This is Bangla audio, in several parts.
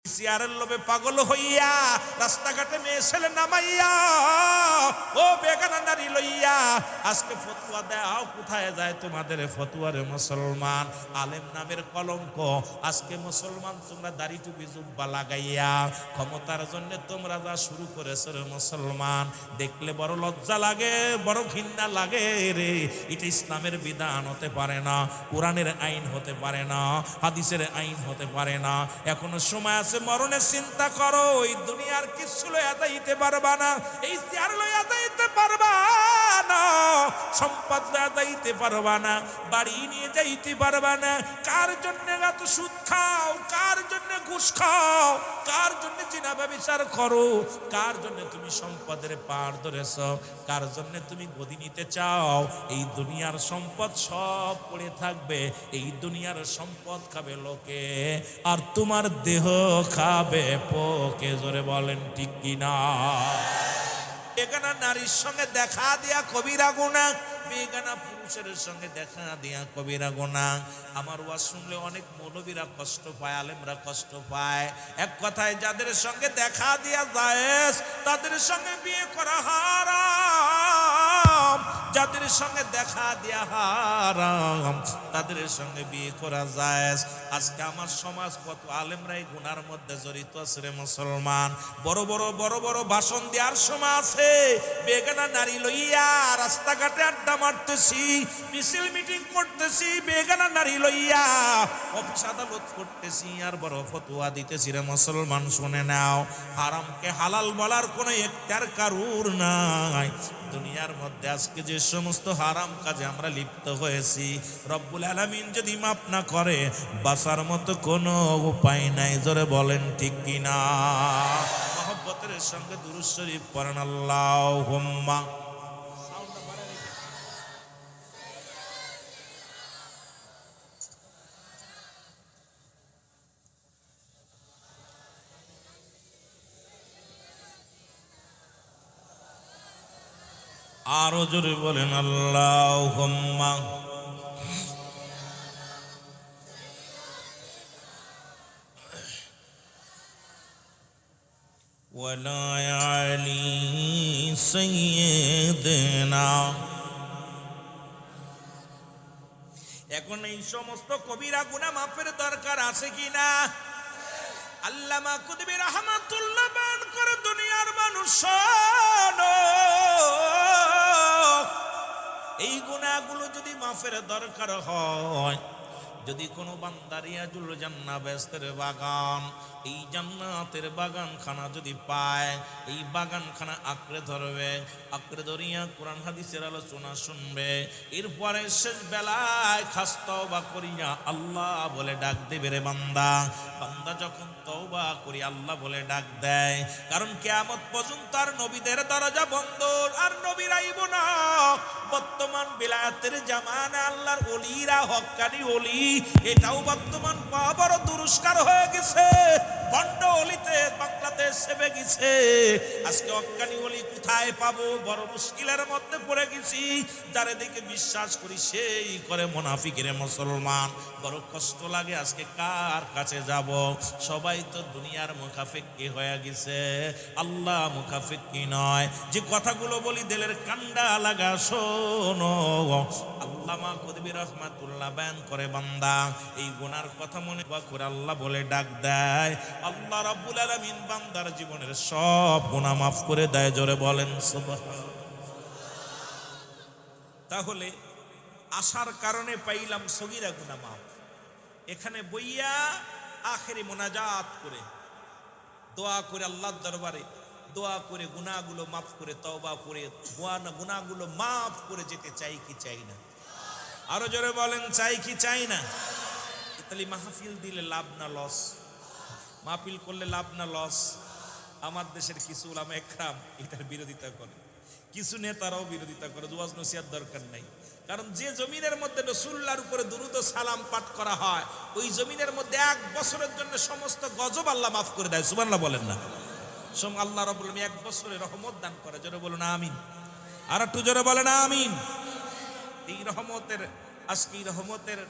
সিয়ারের লোভে পাগল হইয়া রাস্তাঘাটে মেয়ে ছেলে নামাইয়া ও বেগানা নারী লইয়া আজকে ফতুয়া দাও, কোথায় যায় তোমাদের ফতুয়ারে মুসলমান? আলেম নামের কলঙ্ক। আজকে মুসলমান তোমরা দাড়ি টুপি জুব্বা লাগাইয়া ক্ষমতার জন্য তোমরা যা শুরু করেছো রে মুসলমান, দেখলে বড় লজ্জা লাগে, বড় ঘৃণা লাগে রে। এটা ইসলামের বিধান হতে পারে না, কোরআনের আইন হতে পারে না, হাদিসের আইন হতে পারে না। এখনো সময় আছে, মরণের চিন্তা করো। এই দুনিয়ার কিছু লইয়া যাইতে পারবা না, এই চেয়ার লইয়া যাইতে পারবা না, সম্পদ লইয়া যাইতে পারবা না, বাড়ি নিয়ে যাইতে পারবা না। কার জন্য এত সুদ খাও, কার জন্য ঘুষ খাও, কার জন্য জিনা ব্যভিচার করো, কার জন্য তুমি সম্পদের পার ধরেছ, কার জন্য তুমি গদি নিতে চাও? এই দুনিয়ার সম্পদ সব পড়ে থাকবে, এই দুনিয়ার সম্পদ খাবে লোকে, আর তোমার দেহ খাবে পোকে। জোরে বলেন ঠিক কিনা? বেগানা নারীর সঙ্গে দেখা দিয়া কবিরা গুনাহ, বেগানা পুরুষের সঙ্গে দেখা দিয়া কবিরা গুনাহ। আমার ওয়াজ শুনলে অনেক মৌলবীরা কষ্ট পায়, আলেমরা কষ্ট পায়। এক কথায় যাদের সঙ্গে দেখা দিয়া জায়েজ তাদের সঙ্গে বিয়ে করা হারাম, যাদের সঙ্গে দেখা দিয়া হারাম তাদের সঙ্গে বিয়ে করা জায়েজ। আজকে আমার সমাজ কত আলেমরাই গুনার মধ্যে জড়িত আছে রে মুসলমান। বড় বড় ভাষণ দেওয়ার সময় আছে, বেগানা নারী লইয়া রাস্তাঘাটে আড্ডা মারতেছি, মিছিল মিটিং করতেছি, বেগানা নারী লইয়া অফিস আদালত করতেছি, আর বড় ফতোয়া দিতেছি রে মুসলমান। শুনে নাও, হারামকে হালাল বলার কোনো এখতিয়ার কারুর নাই। দুনিয়ার মধ্যে আজকে যে সমস্ত হারাম কাজে আমরা লিপ্ত হয়েছি, রব্বুল আলামিন যদি মাফ না করে বাঁচার মতো কোনো উপায় নাই। জোরে বলেন ঠিক কিনা? মহব্বতের সঙ্গে দুরূদ শরীফ পড়েন। আল্লাহুম্মা আরো জোরে বলেন আল্লাহুম্মা ওয়ালা আলি সাইয়্যিদিনা। এখন এই সমস্ত কবিরা গুনাহ মাফের দরকার আছে কিনা? আল্লামা কুতুবী রাহমাতুল্লাহ বয়ান করে, দুনিয়ার মানুষ শোনো, এই গুনাহগুলো যদি মাফের দরকার হয়, যদি কোনো বান্দা রিয়াজুল জান্নাহ বেহেশতের বাগান, এই জান্নাতের বাগানখানা যদি পায়, এই বাগানখানা আঁকড়ে ধরবে, আঁকড়ে ধরিয়া কোরআন হাদিসের আলোচনা শুনবে, এরপরে শেষ বেলায় খাস তওবা করিয়া আল্লাহ বলে ডাক দেবে রে বান্দা। বান্দা যখন তওবা করি আল্লাহ বলে ডাক দেয়, কারণ কিয়ামত পর্যন্ত আর নবীদের দরজা বন্ধ, আর নবীর আইব না। বর্তমান বিলায়াতের জামানা আল্লাহর ওলিরা, হক্কানি ওলি, এটাও বর্তমান বড় দুরস্কার হয়ে গেছে। বন্ড ওলিতে বাংলাদেশ সেবে গেছে। আজকে হক্কানি ওলি কোথায় পাবো? বড় মুশকিলের মধ্যে পড়ে গেছি। যারে দিকে বিশ্বাস করি সেই করে মুনাফিকের মুসলমান। বড় কষ্ট লাগে, আজকে কার কাছে যাব? সবাই তো দুনিয়ার মুখাফিকি হয়ে গেছে, আল্লাহ মুখাফিকি নয়। যে কথাগুলো বলি দিলের কান্ডা লাগা শোনো। আল্লামা কুতুবী রাহমাতুল্লাহ বয়ান করে, বান্দা এই গুনার কথা মনে করে আল্লাহ বলে ডাক দেয়, আল্লাহ রাব্বুল আলামিন বান্দার জীবনের সব গুনাহ মাফ করে দেয়। জোরে বলেন সুবহানাল্লাহ। তাহলে আসার কারণে পাইলাম সগীরা গুনাহ মাফ। এখানে বইয়া আখেরি মোনাজাত করে দোয়া করে আল্লাহর দরবারে দোয়া করে গুনাহগুলো মাফ করে তওবা করে গুনাহগুলো মাফ করে যেতে চাই কি চাই না? আরো জোরে বলেন, চাই কি চাই না? তাহলে মাহফিল দিলে লাভ না লস? মাহফিল করলে লাভ না লস? আমার দেশের কিছু উলামা একরাম এটার বিরোধিতা করে, কিছু নেতারাও বিরোধিতা করে। ওয়াজ নসিহত দরকার নাই, কারণ যে জমিনের মধ্যে রাসূলুল্লাহর উপরে দুরূদ ও সালাম পাঠ করা হয়, ওই জমিনের মধ্যে 1 বছরের জন্য সমস্ত গজব আল্লাহ মাফ করে দেয়। সুবহানাল্লাহ বলেন না? আল্লাহ রাব্বুল আলামিন 1 বছরে রহমত দান করে। জোরে বলুন আমিন। আর একটু জোরে বলেন আমিন। এই রহমতের আজকে রহমতের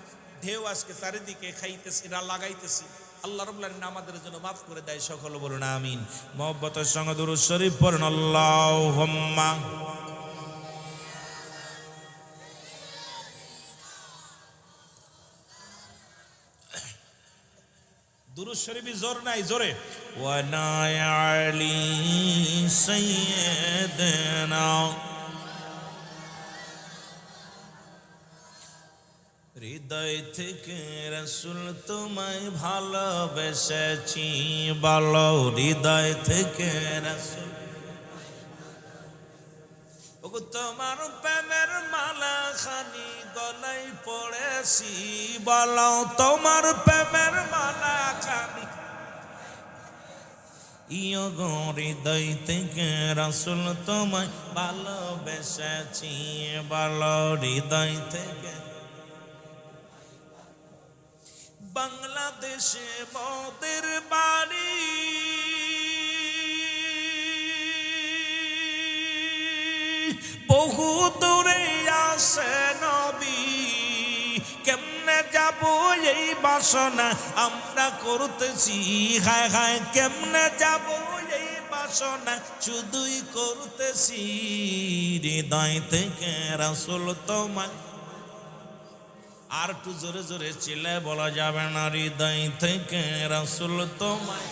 ঢেউ আজকে চারিদিকে খাইতেছি, লাগাইতেছি। আল্লাহ রাব্বুল আলামিন আমাদের জন্য মাফ করে দেয়, সকল বলুন আমিন। মুহাব্বতের সঙ্গে দুরূদ শরীফ পড়ুন, আল্লাহুম্মা। দুরূদ শরীফে জোর নাই, জোরে। ওয়া না আলী সাইয়্যিদানা, হৃদয় থেকে রাসূল তোমায় ভালোবেসেছি, বলো হৃদয় থেকে রাসূল। ওগো তোমার প্রেমের মালা খানি গলায় পড়েছি, বলো তোমার প্রেমের মালা খানি। ইয়গো হৃদয় থেকে রাসূল তোমায় ভালোবেসেছি, বলো হৃদয় থেকে। বাংলাদেশে মোদের বাড়ি, বহু দূরে আসে নবী, কেমনে যাব এই বাসনা আমরা করতেছি, হায় হায় কেমনে যাব এই বাসনা শুধুই করতেছি, হৃদয় থেকে রাসূল তোমায়। আর একটু জোরে জোরে চিল্লায় বলা যাবে না, হৃদয় থেকে রাসূল তোমায়।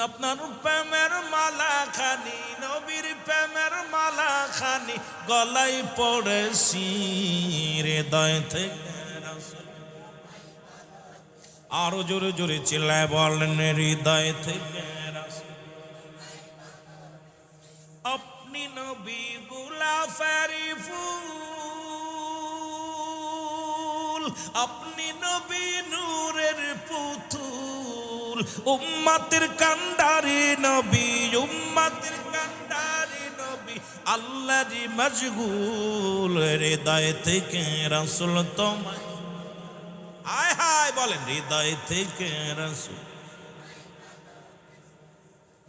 আপনার প্রেমের মালা খানি, নবীর প্রেমের মালা খানি গলায় পড়েছি, হৃদয় থেকে রাসূল। আরো জোরে জোরে চিল্লায় বলেন, হৃদয় থেকে রাসূল। আপনি নবী গোলাপের ফুল, আপনি নবী নূরের পুতুল, উম্মতের কান্ডারি নবী, উম্মতের কান্ডারি নবী, আল্লাহর মশগুল, হৃদয় থেকে রাসূল তোমায়। আয় হায় বলেন, হৃদয় থেকে রাসূল।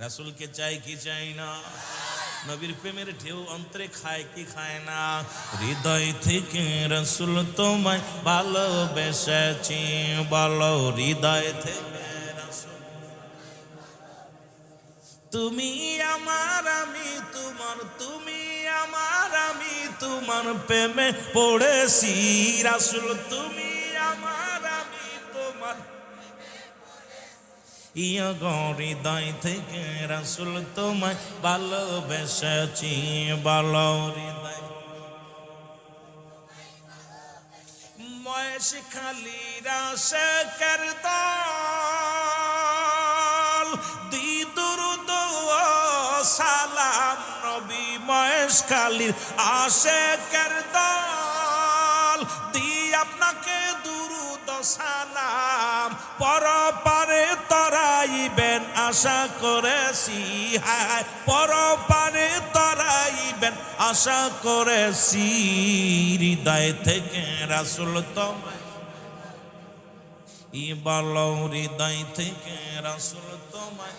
রাসূলকে চাই কি চাই না? নবীর প্রেমের ঢেউ অন্তরে খায় কি খায় না? হৃদয় থেকে রাসূল তোমায় ভালোবেসেছি, বলো হৃদয় থেকে রাসূল। তুমি আমার আমি তোমার, তুমি আমার আমি তোমার প্রেমে পড়েছি, রাসূল তুমি আমার আমি তোমার। ইয়গো হৃদয় থেকে রাসূল তোমায় ভালোবেসেছি, বলো হৃদয়। মহেশখালীর আশিকের দল, দি দুরূদ ও সালাম নবী, মহেশখালীর আশিকের দল, দি আপনাকে দুরূদ ও সালাম, পরপারে তরাইবেন আশা করেছি, হায় পরপারে তরাইবেন আশা করেছি, হৃদয় থেকে রাসূল তোমায়। ই বলো হৃদয় থেকে রাসূল তোমায়।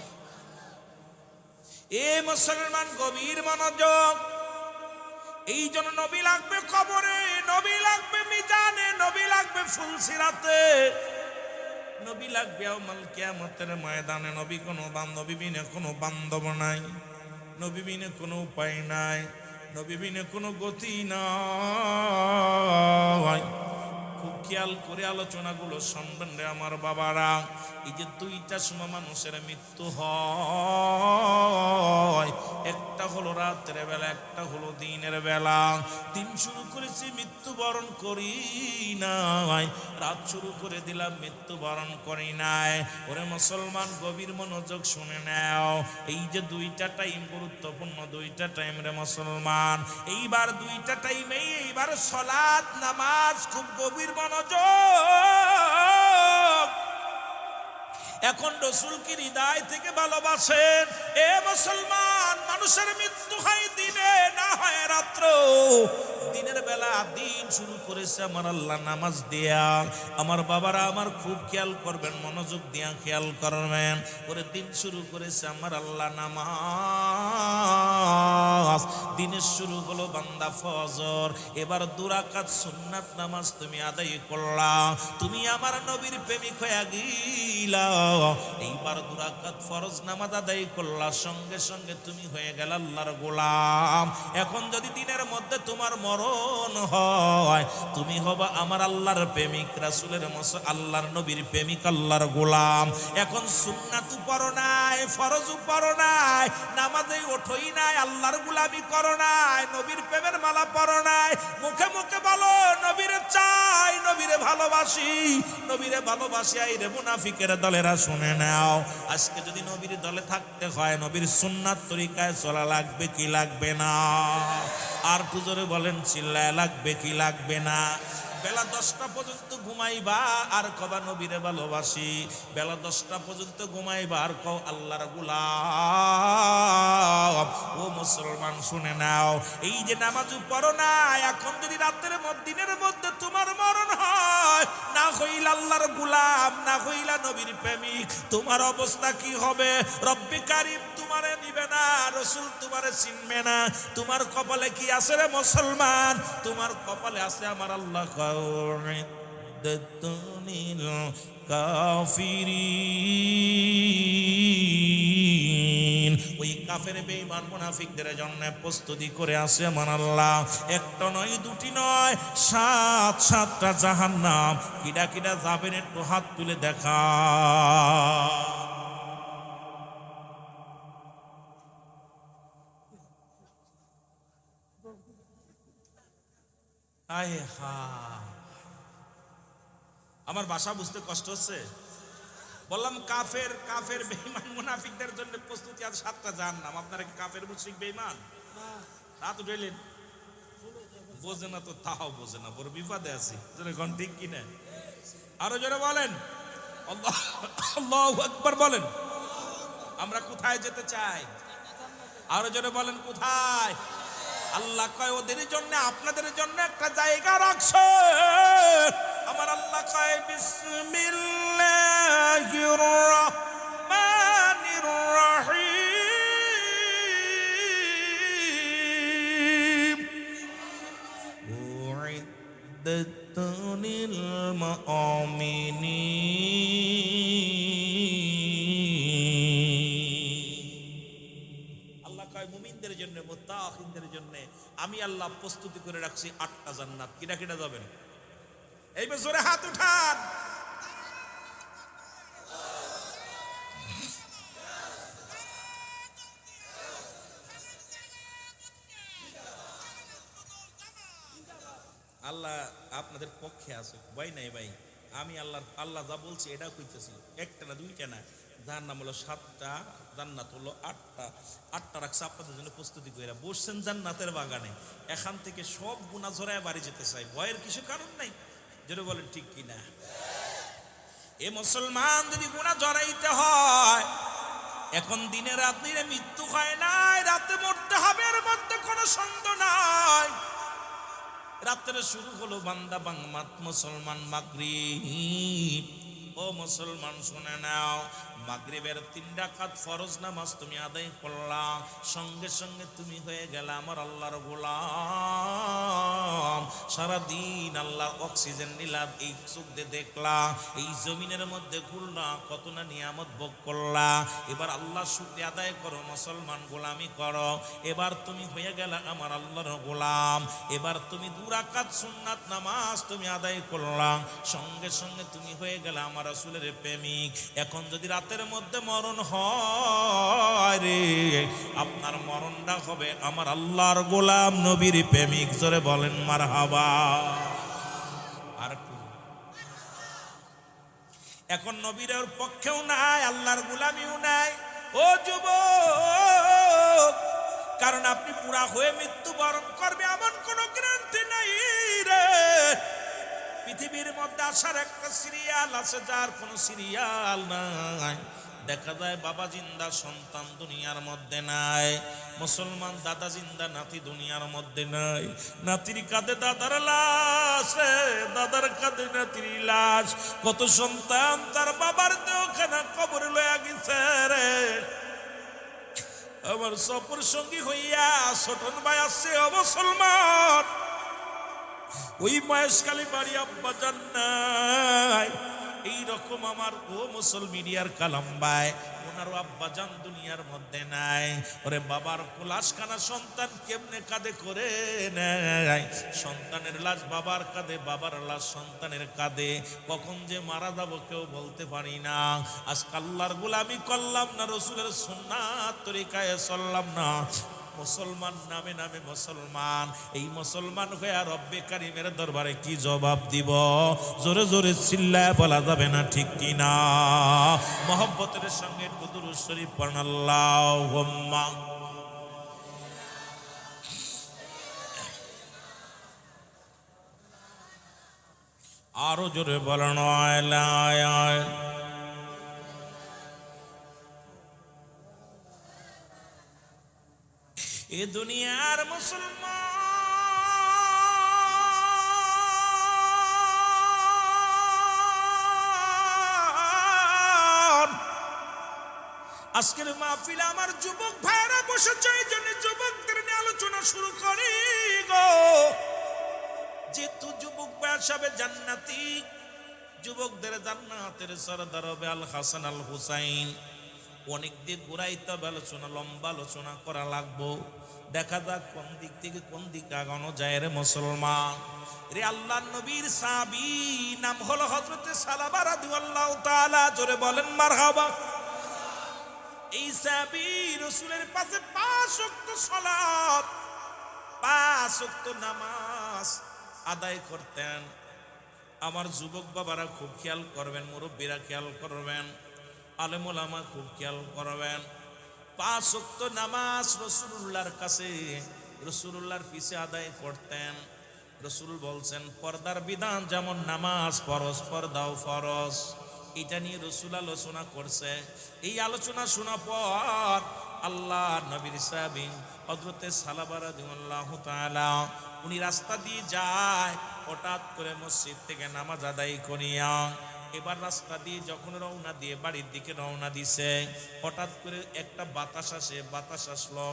এ মুসলমান গভীর মনোযোগ, এই জন্য নবী লাগবে কবরে, নবী লাগবে মিজানে, নবী লাগবে ফুলসিরাতে, নবী লাগবে ইয়াউমুল কিয়ামতের ময়দানে। নবী কোনো নবী বিনে কোনো বান্ধব নাই, নবী বিনে কোনো উপায় নাই, নবী বিনে কোনো গতি নাই। খুব খেয়াল করে আলোচনাগুলো শুনবেন রে আমার বাবারা। এই যে দুইটা সময় মানুষের মৃত্যু হয়, একটা হলো রাতের বেলা, একটা হলো দিনের বেলা। দিন শুরু করেছি মৃত্যুবরণ করি নাই, রাত শুরু করে দিলাম মৃত্যুবরণ করি নাই। ওরে মুসলমান গভীর মনোযোগ শুনে নাও, এই যে দুইটা টাইম গুরুত্বপূর্ণ, দুইটা টাইম রে মুসলমান। এইবার দুইটা টাইমে এইবার সালাত নামাজ, খুব গভীর মনোযোগ। এখন রাসূলকে হৃদয় থেকে ভালোবাসেন। এ মুসলমান, মানুষের মৃত্যু হয় দিনে, না হয় রাত্র। দিনের বেলা দিন শুরু করেছে আমার আল্লাহ নামাজ দিয়া। আমার বাবারা আমার খুব খেয়াল করবেন, মনোযোগ দিয়া খেয়াল করবেন। ওরে দিন শুরু করেছে আমার আল্লাহ নামাজ। দিনের শুরু হলো বান্দা ফজর, এবার 2 রাকাত সুন্নাত নামাজ তুমি আদায় করলা। তুমি আমার নবীর প্রেমিক হয়ে গিলা। এইবার 2 রাকাত ফরজ নামাজ আদায় করলা, সঙ্গে সঙ্গে তুমি হয়ে গেল আল্লাহর গোলাম। এখন যদি দিনের মধ্যে তোমার মরণ হয়, তুমি হবা আমার আল্লাহর প্রেমিক, রাসূলের আল্লাহর নবীর প্রেমিক, আল্লাহর গোলাম। এখন সুন্নাতু পড়ো নাই, ফরজু পড়ো নাই, নামাজে ওঠোই নাই, আল্লাহর গোলামি করো নাই, নবীর প্রেমের মালা পড়ো নাই। মুখে মুখে বলো নবীরে চাই, নবীরে ভালোবাসি, নবীরে ভালোবাসি। এই রে মুনাফিকের দলেরা শুনে নাও, আজকে যদি নবীর দলে থাকতে হয়, নবীর সুন্নাত তরিকায় চলা লাগবে কি লাগবে না? আর পুজোরে বলেন চিল্লায় লাগবে কি লাগবে না? বেলা 10টা পর্যন্ত ঘুমাইবা আর কবা নবীরে ভালোবাসি, বেলা 10টা পর্যন্ত ঘুমাইবা আর কও আল্লাহর গোলাম। ও মুসলমান শুনে নাও, এই যে নামাজু পড়ো না, এখন যদি রাতের মধ্যে দিনের মধ্যে তোমার মরণ হয়, না হইল আল্লাহর গোলাম, না হইলা নবীর প্রেমিক, তোমার অবস্থা কি হবে? রব্বে কারীম তোমারে নিবে না, রাসূল তোমারে চিনবে না। তোমার কপালে কি আছে রে মুসলমান? তোমার কপালে আছে আমার আল্লাহ কাফিরিন, ওই কাফের বেঈমান মুনাফিকদের জন্য প্রস্তুতি করে আছে আমার আল্লাহ। একটা নয়, দুটি নয়, 7-7টা জাহান্নাম। কিডা কিডা যাবেন একটু হাত তুলে দেখা। আয় হা, আমার ভাষা বুঝতে কষ্ট হচ্ছে। বললাম কাফের কাফের বেঈমান মুনাফিকদের জন্য প্রস্তুতি আর 7টা জাহান্নাম। আপনারা কি কাফের মুশরিক বেঈমান? হাত উঠাইলেন, বোঝে না তো, তাও বোঝে না, বড় বিপদে আছি। এখন ঠিক কিনা? আরো জোরে বলেন আল্লাহু আকবার বলেন। আমরা কোথায় যেতে চাই? আরো জোরে বলেন কোথায়? আল্লাহ কয় ওদের জন্য আপনাদের জন্য একটা জায়গা রাখছে। আমার আল্লাহ কয় বিসমিল্লাহির রহমানির রহিম, উইদ্দাত লিল মুমিনিন। আল্লাহ কয় মুমিনদের জন্য, মুত্তাকিনদের জন্য আমি আল্লাহ প্রস্তুতি করে রাখছি 8টা জান্নাত। কিনা কিনা যাবেন? এই বছরে হাত উঠান। আল্লাহ আপনাদের পক্ষে আছে, ভয় নাই ভাই। আমি আল্লাহ যা বলছি এটা কইতেছি, একটা না দুইটা না। জাহান্নাম হলো 7টা, জান্নাত হলো 8টা রাখছে আপনাদের জন্য প্রস্তুতি করে বসছেন জান্নাতের বাগানে। এখান থেকে সব গুনাহ ঝরায় বাড়ি যেতে চাই, ভয়ের কিছু কারণ নাই। যেটা বলেন ঠিক কিনা? এ মুসলমান, যদি গুনাহ ঝরাইতে হয়, এখন দিনে রাত দিনে মৃত্যু হয় নাই, রাতে মরতে হবে, এর মধ্যে কোনো সন্দেহ নাই। রাত্রে শুরু হলো বান্দা বাংমাত মুসলমান মাগরিব। ও মুসলমান শুনে নাও, মাগরিবের 3 রাকাত ফরজ নামাজ তুমি আদায় করলা, সঙ্গে সঙ্গে তুমি হয়ে গেলে আমার আল্লাহর গোলাম। সারা দিন আল্লাহর অক্সিজেন নিলা, এই চোখ দিয়ে দেখলা, এই জমিনের মধ্যে ঘুরলা, কত না নিয়ামত ভোগ করলা। এবার আল্লাহ শুকরিয়া আদায় করো মুসলমান, গোলামি করো। এবার তুমি হয়ে গেলে আমার আল্লাহর গোলাম। এবার তুমি 2 রাকাত সুন্নাত নামাজ তুমি আদায় করলা, সঙ্গে সঙ্গে তুমি হয়ে গেলে আমার রাসূলের প্রেমিক। এখন যদি রাতের মধ্যে মরণ হয় রে, আপনার মরণটা হবে আমার আল্লাহর গোলাম, নবীর প্রেমিক। জোরে বলেন মারহাবা। আর এখন নবীর পক্ষেও নাই, আল্লাহর গোলামিও নাই। ও যুবক, কারণ আপনি পুরা হয়ে মৃত্যুবরণ করবে এমন কোন গ্যারান্টি নাই রে। পৃথিবীর মধ্যে আসার একটা সিরিয়াল আছে, যার কোনো সিরিয়াল নাই। দেখা যায় বাবা জিন্দা সন্তান দুনিয়ার মধ্যে নাই, মুসলমান দাদা জিন্দা নাতি দুনিয়ার মধ্যে নাই, নাতির কাঁধে দাদার লাশ, দাদার কাঁধে নাতির লাশ, কত সন্তান তার বাবার দেহখানা কবরে লয়া গেছে রে। আমার সফর সঙ্গী হইয়া ছোটন ভাই আসছে, ও মুসলমান, ওই মহেশখালী বাড়ি আব্বা জান নাই, এইরকম আমার ও মুসলমিনিয়ার কালাম ভাই, ওনারও আব্বা জান দুনিয়ার মধ্যে নাই। ওরে বাবার লাশখানা সন্তান কেমনে কাঁধে করে নেয়, সন্তানের লাশ বাবার কাঁধে, বাবার লাশ সন্তানের কাঁধে, কখন যে মারা যাবো কেউ বলতে পারি না। আজকে আল্লাহর গোলামি করলাম না, রসুলের সুন্নাত তরিকায় চললাম না, মুসলমান নামে নামে মুসলমান, এই মুসলমান হয়ে রব্বে কারিমের দরবারে কি জবাব দিব? জোরে জোরে চিল্লায় বলা যাবে না, ঠিক কিনা? মহব্বতের সঙ্গে দুরূদ শরীফ পড়েন, আল্লাহুম্মা। আরো জোরে বলেন, এ দুনিয়ার মুসলমান, আজকের মাহফিলে আমার যুবক ভাইরা বসেছে, এই জন্য যুবকদের নিয়ে আলোচনা শুরু করি গো। যেহেতু যুবক ভাই সবে জান্নাতি, যুবকদের জান্নাতের সরদার হবে আল হাসান আল হুসাইন। অনেক দিক ঘুরাইতে হবে, আলোচনা লম্বা আলোচনা করা লাগবো। দেখা যাক কোন দিক থেকে কোন দিকে আগানো যায় রে মুসলমান। রে আল্লাহ নবীর সাহাবী নাম হলো হযরতে সালাবা রাদিয়াল্লাহু তাআলা, জোরে বলেন মারহাবা। এই সাহাবী রাসূলের পাশে 5 ওয়াক্ত সালাত, 5 ওয়াক্ত নামাজ আদায় করতেন। আমার যুবক বাবারা খুব খেয়াল করবেন, মুরব্বীরা খেয়াল করবেন, আলেম ওলামা খুব খেয়াল করবেন। 5 ওয়াক্ত নামাজ রাসূলুল্লাহর কাছে, রাসূলুল্লাহর পিছে আদায় করতেন। রাসূল বলছেন, পর্দার বিধান যেমন নামাজ ফরজ, পর্দাও ফরজ। এটা নিয়ে রাসূল আলোচনা করছে। এই আলোচনা শোনার পর আল্লাহ নবীর সাহাবী হযরতে সালাবা রাদিয়াল্লাহু তাআলা, উনি রাস্তা দিয়ে যায়, হঠাৎ করে মসজিদ থেকে নামাজ আদায় করিয়া এবার রাস্তা দিয়ে যখন রওনা দিয়ে বাড়ির দিকে রওনা দিছে, হঠাৎ করে একটা বাতাস আসে, বাতাস আসলো,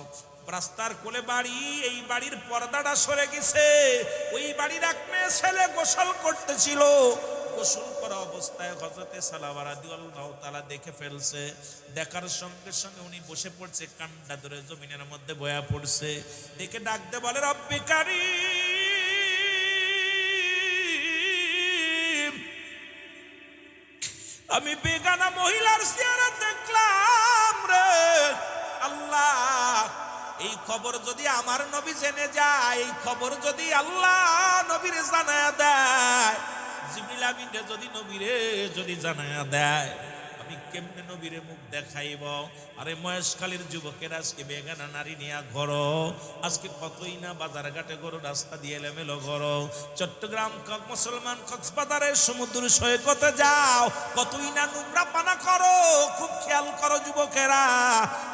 রাস্তার কোলে বাড়ি, এই বাড়ির পর্দাটা সরে গেছে। ওই বাড়ির এক মেয়ে ছেলে গোসল করতেছিল, গোসল করা অবস্থায় হযরতে সালাবা রাদিয়াল্লাহু তাআলা দেখে ফেলছে। দেখার সঙ্গে সঙ্গে উনি বসে পড়ছে, কান্না ধরে জমিনের মধ্যে বয়া পড়ছে। দেখে ডাক দে বলে, রব্বি কারীম, আমি বেগানা মহিলার চেহারা দেখলাম রে আল্লাহ। এই খবর যদি আমার নবী জেনে যায়, এই খবর যদি আল্লাহ নবীর জানায়া দেয়, জিবরিল আমিন যদি নবীরে যদি জানায়া দেয়, আমি কেমনে নবীরে মুখ দেখাইব? আরে মহেশখালীর যুবকের আজকে বেগানা নারী নিয়া ঘর, আজকে কতই না বাজার ঘাটে ঘর, রাস্তা দিয়ে এলোমেলো ঘর। চট্টগ্রাম মুসলমান কক্সবাজারের সমুদ্র সৈকতে যাও, কতই না নোংরা পানা করো। খুব খেয়াল করো যুবকেরা,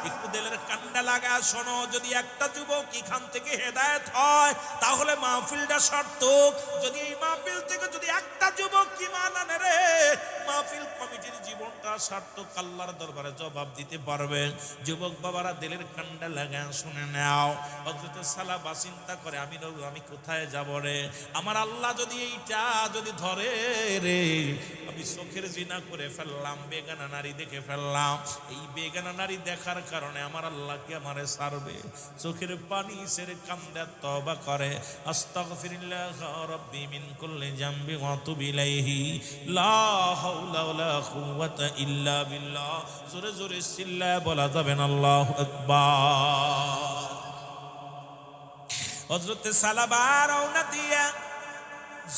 একটু দিলের কান্ডা লাগা শোনো। যদি একটা যুবক এখান থেকে হেদায়েত হয় তাহলে মাহফিলটা সার্থক। যদি এই মাহফিল থেকে যদি একটা যুবক ঈমান আনে রে, মাহফিল কমিটির জীবনটা সার্থক, আল্লাহর দরবারে জবাব দিতে পারবে। যুবক বাবারা দিলের কান্ডা লাগা শুনে নাও। হযরত সালাবা চিন্তা করে, আমি কোথায় যাব রে? আমার আল্লাহ যদি এইটা যদি ধরে রে, আমি চোখের জিনা করে ফেললাম, বেগানা নারী দেখে ফেললাম। এই বেগানা নারী দেখার কারণে আমার আল্লাহকে আমারে ছাড়বে। চোখের পানি ছেড়ে কান্দে তওবা করে, আস্তাগফিরুল্লাহ রাব্বি মিন কুল্লি জামবি ওয়া তুবু ইলাইহি, লা হাওলা ওয়ালা কুওয়াতা ইল্লা বিল্লাহ। জোরে জোরে চিল্লায় বলা যাবে না আল্লাহু আকবার। হযরতে সালাবা রওনা দিয়া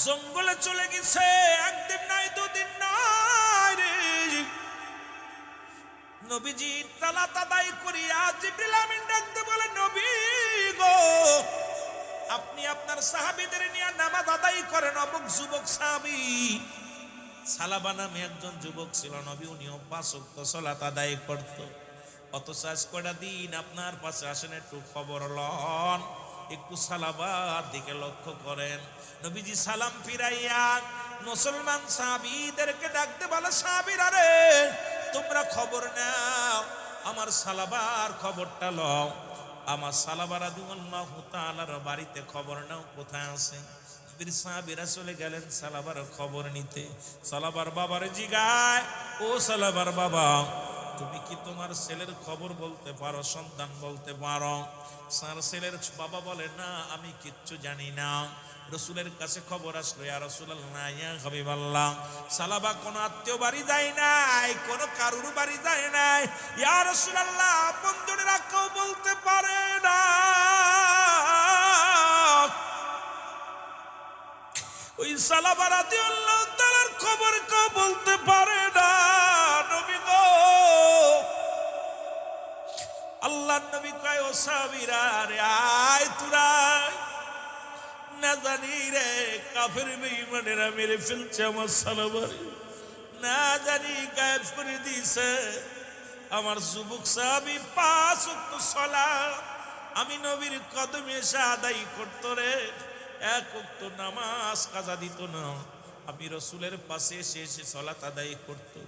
জঙ্গলে চলে গেছে। একদিন নাই, দুদিন নাই রে, নবীজি সালাত আদায় করিয়া জিবরিল আমিন ডাকতে বলে, নবী গো, আপনি আপনার সাহাবীদের নিয়ে নামাজ আদায় করেন। অমুক যুবক সাহাবী সালাবা নামে একজন যুবক ছিল, নবী উনিও 5 ওয়াক্ত সালাত আদায় করত। অথচ আজ কয়টা দিন আপনার পাশে আসেন, একটু খবর লন, একটু সালাবার দিকে লক্ষ্য করেন। নবীজি সালাম ফিরাইয়া মুসলমান সাহাবীদেরকে ডাকতে বলে, সাহাবীরা রে, তোমরা খবর নাও, আমার সালাবার খবরটা লও। আমার সালাবা রাদিয়াল্লাহু তাআলার বাড়িতে খবর নাও কোথায় আছে। নবীর সাহাবীরা চলে গেলেন সালাবার খবর নিতে। সালাবার বাবারে জিগায়, ও সালাবার বাবা, তুমি কি তোমার ছেলের খবর বলতে পারো, সন্তান বলতে পারো? স্যার ছেলের বাবা বলে, না আমি কিচ্ছু জানি না। রসুলের কাছে খবর আসলো, ইয়া রাসূলুল্লাহ, ইয়া হাবিবাল্লাহ, সালাবা কোনো আত্মীয় বাড়ি যায় নাই, কোনো কারুর বাড়ি যায় নাই। ইয়া রাসূলুল্লাহ, আপনজনেরা কেউ বলতে পারে না, ওই সালাবা রাদিয়াল্লাহু তাআলার খবর কেউ বলতে পারে না। নবী গো, আল্লাহর নবী কয়, ও সাহাবীরা রে, আয় তোরা, না জানি রে কাফের বেঈমানেরা মেরে ফেলছে আমার সালাবার, না জানি গায়েব করে দিয়েছে আমার যুবক সাহাবী 5 ওয়াক্ত সালাত আমি নবীর কদমে এসে আদায় করতো রে, 1 ওয়াক্ত নামাজ কাজা দিত না, আমি রসুলের পাশে এসে এসে সালাত আদায় করতো।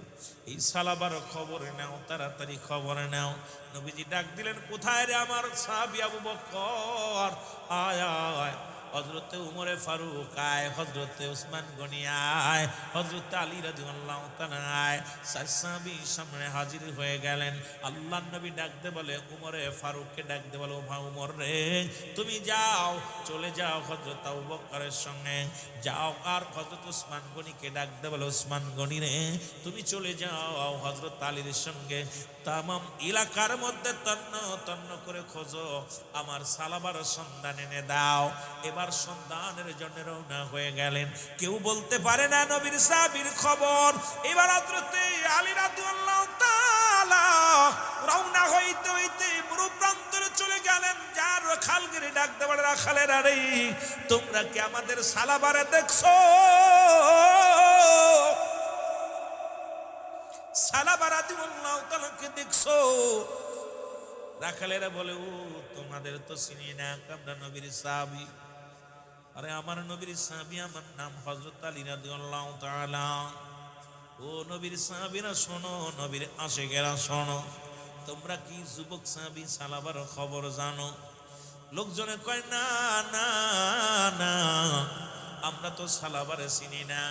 এই সালাবার খবর নাও, তাড়াতাড়ি খবর নাও। নবীজি ডাক দিলেন, কোথায় রে আমার সাহাবী আবু বকর, আয় আয়। হযরতে উমরে ফারুক আয়, হযরতে উসমান গনি আয়, হযরতে আলী রাদিয়াল্লাহু তাআলা আয়। সাহাবী সামনে হাজির হয়ে গেলেন। আল্লাহর নবী ডাকতে বলে, উমরে ফারুককে ডাকতে বলে, ও ভাই উমর রে, তুমি যাও, চলে যাও হযরত আবু বকরের সঙ্গে যাও। আর হযরত উসমান গনিকে ডাকতে বলে, উসমান গনি রে, তুমি চলে যাও হযরত আলীর সঙ্গে, তামাম এলাকার মধ্যে তন্ন তন্ন করে খোঁজো, আমার সালাবার সন্ধান এনে দাও। এবার সন্ধানের জন্য রওনা হয়ে গেলেন। কেউ বলতে পারে না নবীর সাহাবীর খবর। এবার হযরতে আলী রাদিয়াল্লাহু তাআলা রওনা হইতে হইতে পুরো প্রান্তরে চলে গেলেন। যার রাখালগিরি ডাকতে বলে, রাখালেরা রে, তোমরা কি আমাদের সালাবারে দেখছো? সালাবা রাদিয়াল্লাহু তাআলাকে দেখছো? রাখালেরা বলে, ও তোমাদের তো চিনি না, আমরা নবীর সাহাবী। আরে আমার নবীর সাহাবী, আমার নাম হযরত আলী রাদিয়াল্লাহু তাআলা। ও নবীর সাহাবীরা শোনো, নবীর আশিকেরা শোনো, তোমরা কি যুবক সাহাবী সালাবার খবর জানো? লোকজনে কয়, না না না, আমরা তো সালাবারে চিনি না।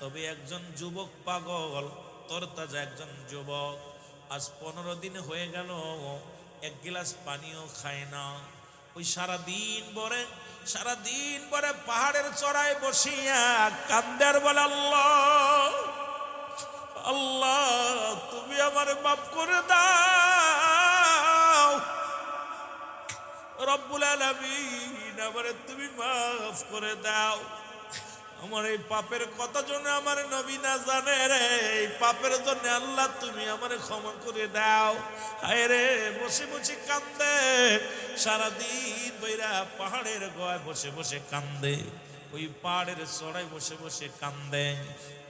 তবে একজন যুবক পাগল, তরতাজা একজন যুবক, আজ 15 দিন হয়ে গেল, 1 গ্লাস পানিও খায় না। ওই সারাদিন পরে পাহাড়ের চড়ায় বসিয়া কান্দার বলে, আল্লাহ আল্লাহ, তুমি আমার মাফ করে দাও, রব্বুল আলামিন আমারে তুমি মাফ করে দাও। আমার এই পাপের কথা জন্য আমার নবী না জানে রে, এই পাপের জন্য আল্লাহ তুমি আমারে ক্ষমা করে দাও। হায় রে, বসে বসে কান্দে, সারাদিন বইরা পাহাড়ের গোয়ায় বসে বসে কান্দে, ওই পাহাড়ের চড়াই বসে বসে কান্দে।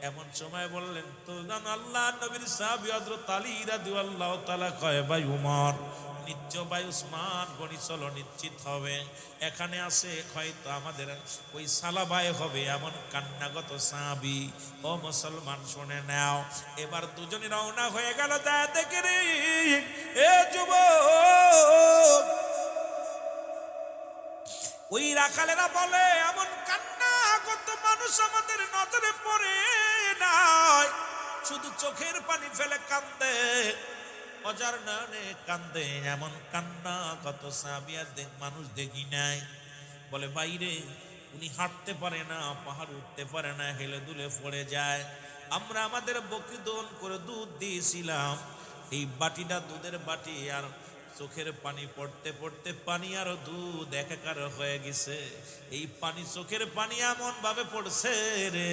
এমন সময় বললেন, তো জান আল্লাহ নবীর সাহাবী হযরত আলী রাদিয়াল্লাহু তাআলা কয়, ভাই উমর, নিশ্চয় ভাই উসমান গনি, চলো নিশ্চিত হবে এখানে আছে হয়তো আমাদের ওই সালাবায় হবে এমন কান্নাগত সাহাবী। ও মুসলমান শুনে নাও। এবার দুজনে রওনা হয়ে গেল। যায় দেখে রে, এ যুবক, ওই রাখালেরা বলে, এমন কান্নাগত মানুষ আমাদের নজরে পড়ে নাই, শুধু চোখের পানি ফেলে কান্দে, অজার নয়নে কান্দে, এমন কান্না কত সাহাবী মানুষ দেখি নাই। বলে, বাইরে উনি হাঁটতে পারে না, পাহাড় উঠতে পারে না, হেলে দুলে পড়ে যায়। আমরা আমাদের বকরি দহন করে দুধ দিয়েছিলাম, এই বাটিটা দুধের বাটি, আর চোখের পানি পড়তে পড়তে পানি আর দুধ একাকার হয়ে গেছে। এই পানি, চোখের পানি এমন ভাবে পড়ছে রে,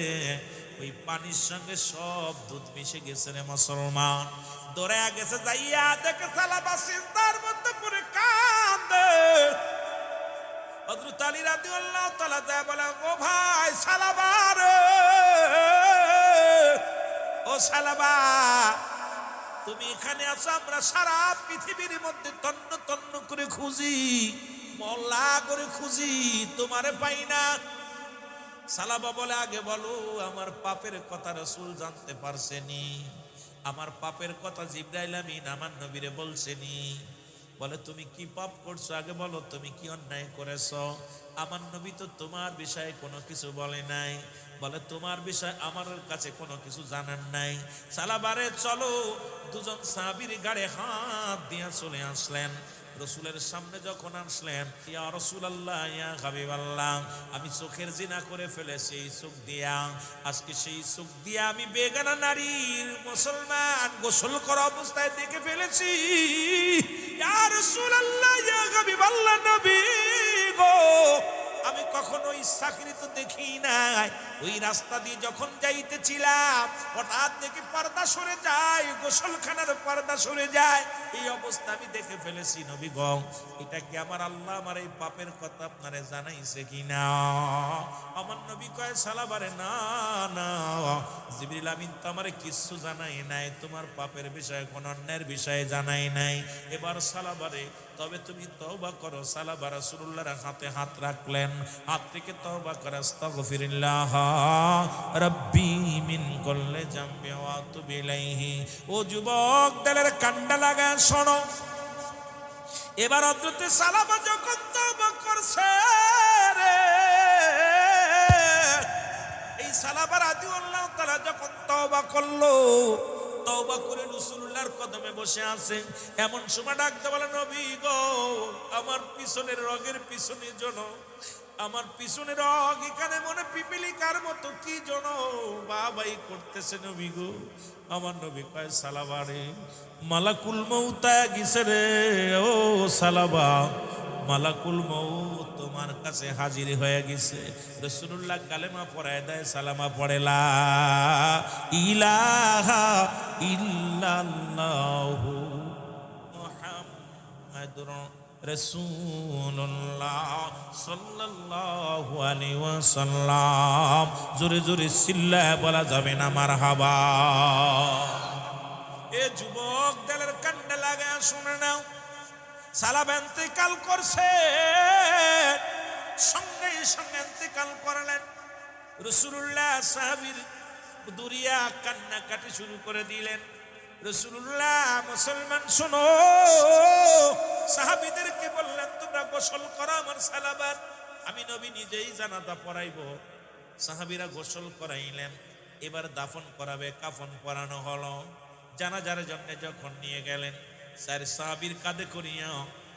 ওই পানির সঙ্গে সব দুধ মিশে গেছে রে মুসলমান। দৌড়ে গেছে, যাইয়া দেখে সালাবা সিজদার মধ্যে পড়ে কান্দে। হযরত আলী রাদিয়াল্লাহু তাআলা যায় বলে, ও ভাই সালাবা রে, ও সালাবা, তুমি এখানে আছো, আমরা সারা পৃথিবীর মধ্যে তন্ন তন্ন করে খুঁজি, মহল্লা করে খুঁজি, তোমারে পাই না। সালাবা বলে, আগে বলো আমার পাপের কথা রাসূল জানতে পারছেনি? আমার পাপের কথা জিবরাইল আমিন আমার নবীরে বলছেনি? বলে, তুমি কি পাপ করছো আগে বলো, তুমি কি অন্যায় করেছো? আমার নবী তো তোমার বিষয়ে কোনো কিছু বলে নাই। বলে, তোমার বিষয় আমার কাছে কোনো কিছু জানান নাই। সালাবারে চলো, দুজন সাহাবীর গাড়ে হাত দিয়া চলে আসলেন। রসুলের সামনে যখন আসলেন, ইয়া রাসূলুল্লাহ, ইয়া হাবিবাল্লাহ, আমি চোখের জিনা করে ফেলেছি এই চোখ দিয়া। আজকে সেই চোখ দিয়া আমি বেগানা নারীর মুসলমান গোসল করা অবস্থায় দেখে ফেলেছি। ইয়া রাসূলুল্লাহ, ইয়া হাবিবাল্লাহ, নবী গো, আমি কখনো ইচ্ছাকৃত দেখি নাই। ওই রাস্তা দিয়ে যখন যাইতেছিলাম, হঠাৎ দেখি পর্দা সরে যায়, গোসলখানার পর্দা সরে যায়। এই অবস্থা আমি দেখে ফেলেছি নবী গো। এটা কি আমার আল্লাহ আমার এই পাপের কথা আপনারে জানাইছে কিনা? আমার নবী কয়, সালাবারে, না না, জিবরিল আমিন তো আমারে কিচ্ছু জানাই নাই, তোমার পাপের বিষয়ে কোন অন্যের বিষয়ে জানাই নাই। এবার সালাবারে, তবে তুমি তওবা করো। সালাবা রাসূলুল্লাহর হাতে হাত রাখলেন, হাত থেকে তওবা করে, আস্তাগফিরুল্লাহ রাব্বি মিন কুল্লি যামবি ওয়া আতুবু ইলাইহি। ও যুবক, দলের কান্ডা লাগা শোনো। এবার হযরত সালাবা যখন তওবা করছে রে, এই সালাবা রাদিয়াল্লাহু তাআলা যখন তওবা করলো, তওবা করে রাসূলুল্লাহর কদমে বসে আছে। এমন সময় ডাকতে বলে, নবী গো, আমার পিছনের রগের পিছনে জন, আমার পিছনের রগ এখানে মনে পিপিলিকার মতো কি জন বাবাই করতেছে নবী গো। আমার নবী কয়, সালাবারে, মালাকুল মউত গিছে রে। ও সালাবা, মালাকুল মউত তোমার কাছে হাজির হয়ে গেছে। রাসূলুল্লাহ কালেমা পড়ায় দেয়, সালামা পড়ে, লা ইলাহা ইল্লাল্লাহু মুহাম্মাদুর রাসূলুল্লাহ সাল্লাল্লাহু আলাইহি ওয়াসাল্লাম। জোরে জোরে চিল্লায় বলা যাবে না মারহাবা? এ যুবক, দিলের কান্ডা লাগায় শুনে নাও। সালাবা ইন্তেকাল করছে, সঙ্গে সঙ্গে ইন্তেকাল করলেন। রাসূলুল্লাহ সাহাবীর দুরিয়া কান্নাকাটি শুরু করে দিলেন। রাসূলুল্লাহ, মুসলমান শোনো, সাহাবীদেরকে বললেন, তোমরা গোসল করো আমার সালাবার, আমি নবী নিজেই জানাজা পড়াইবো। সাহাবীরা গোসল করাইলেন। এবার দাফন করাবে, কাফন পরানো হলো। জানাজার জন্য যখন নিয়ে গেলেন, চার সাহাবীর কাঁধে করিয়া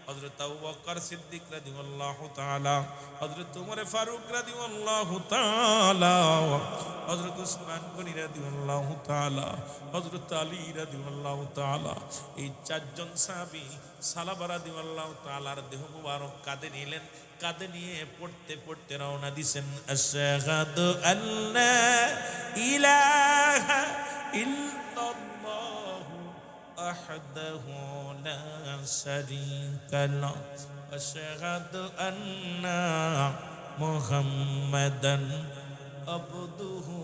হযরত আবু বকর সিদ্দিক রাদিয়াল্লাহু তাআলা, হযরত ওমর ফারুক রাদিয়াল্লাহু তাআলা, হযরত উসমান গনি রাদিয়াল্লাহু তাআলা, হযরত আলী রাদিয়াল্লাহু তাআলা, এই চারজন সাহাবী সালাবা রাদিয়াল্লাহু তাআলার দেহ মুবারক কাঁধে নিলেন। কাঁধে নিয়ে পড়তে পড়তে রওনা দিছেন, আশহাদু আল্লা ইলাহা ইল্লাল্লাহু আহদাহু লা শারীকা লাহু ওয়া আশহাদু আন্না মুহাম্মাদান আবদুহু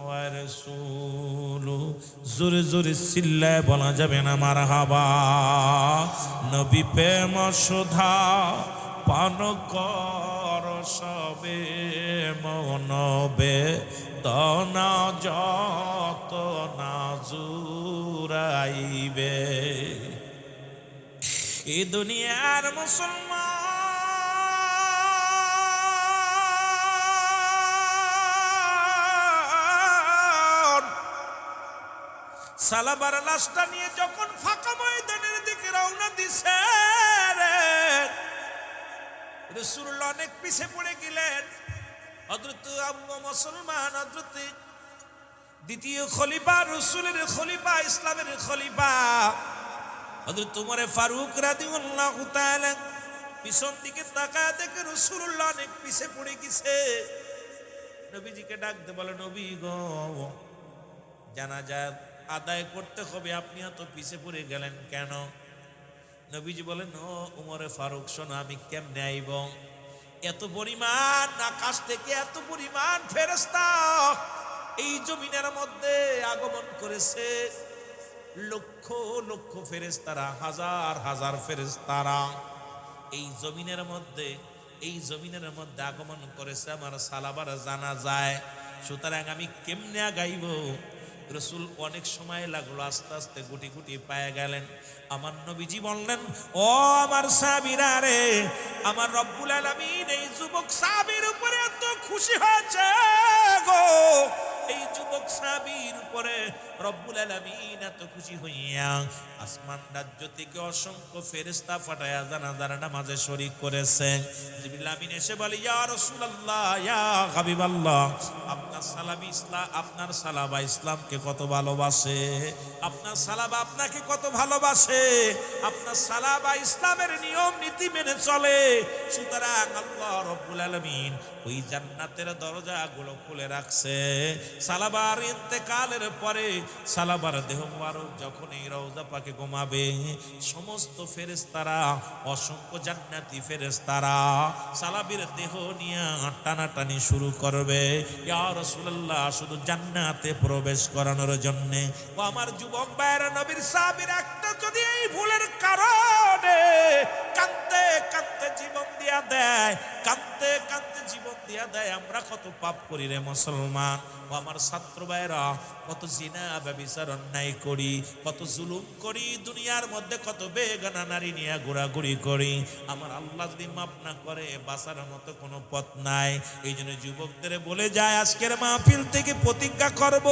ওয়া রাসূলুহু। জোরে জোরে চিল্লায় বলা যাবে না মারহাবা? নবী প্রেম সুধা পান কর সবে মনবে, দনা যত না জুরাইবে। এই দুনিয়ার মুসলমান সালাবার লাশটা নিয়ে যখন ফাঁকা ময়দানের দিকে রওনা দিছে রে, রাসূলুল্লাহ অনেক পিছে পড়ে গেলেন। হযরত আবু মুসলমান, হযরত দ্বিতীয় খলিফা, রাসূলের খলিফা, ইসলামের খলিফা হযরত ওমর ফারুক রাদিয়াল্লাহু তাআলা পিছন দিকে তাকায় দেখে রাসূলুল্লাহ অনেক পিছে পড়ে গেছে। নবীজিকে ডাকতে বলে, নবী গো, জানাজা আদায় করতে হবে, আপনি এত পিছে পড়ে গেলেন কেন? নবীজি বলেন, ও ওমর ফারুক, শোনো, আমি কেমনে আইব? এত পরিমাণ আকাশ থেকে এত পরিমাণ ফেরেশতা এই জমিনের মধ্যে আগমন করেছে লক্ষ লক্ষ ফেরেশতারা, হাজার হাজার ফেরেশতারা এই জমিনের মধ্যে আগমন করেছে আমার সালাবার জানা যায়। সুতরাং আমি কেমনে গাইব? রসুল অনেক সময় লাগলো, আস্তে আস্তে গুটি গুটি পায়ে গেলেন। আমার নবীজি বললেন, ও আমার সাহাবীরা রে, আমার রব্বুল আলামিন এই যুবক সাহাবীর উপরে এত খুশি হয়েছে গো, এই যুবক সাহাবীর উপরে রব্বুল আলামিন এত খুশি হইয়া আসমান রাজ্য থেকে অসংখ্য ফেরেশতা পাঠায়া জানাজার নামাজে শরীক করেছে। জিবরিল আমিন এসে বলে, ইয়া রাসূলুল্লাহ, ইয়া হাবিবাল্লাহ, আপনার সালাবা ইসলামকে কত ভালোবাসে, আপনার সালাবা আপনাকে কত ভালোবাসে, আপনার সালাবা ইসলামের নিয়ম নীতি মেনে চলে। সুতরাং আল্লাহ রব্বুল আলামিন ওই জান্নাতের দরজাগুলো খুলে রাখছে। সালাবার ইন্তেকালের পরে সালাবার দেহ মুবারক যখন এই রওজা পাকে ঘুমাবে, সমস্ত ফেরেশতারা, অসংখ্য জান্নাতি ফেরেশতারা সালাবির দেহ নিয়ে টানাটানি শুরু করবে, ইয়া রাসূলুল্লাহ, শুধু জান্নাতে প্রবেশ করানোর জন্য। ও আমার যুবক ভাইরা, নবীর সাহাবীর একটা যদি এই ভুলের কারণে কাঁদতে কাঁদতে জীবন দিয়া দেয়, কাঁদতে কাঁদতে জীবন দিয়া দেয়, আমরা কত পাপ করি রে মুসলমান। ও আমার ছাত্র ভাইরা, কত জিনা ব্যভিচার অন্যায় করি, কত জুলুম করি, দুনিয়ার মধ্যে কত বেগানা নারী নিয়ে ঘোরাঘুরি করি। আমার আল্লাহ যদি মাফ না করে বাঁচার মতো কোনো পথ নাই। এই জন্য যুবকদের বলে যায়, আজকের মাহফিল থেকে প্রতিজ্ঞা করব,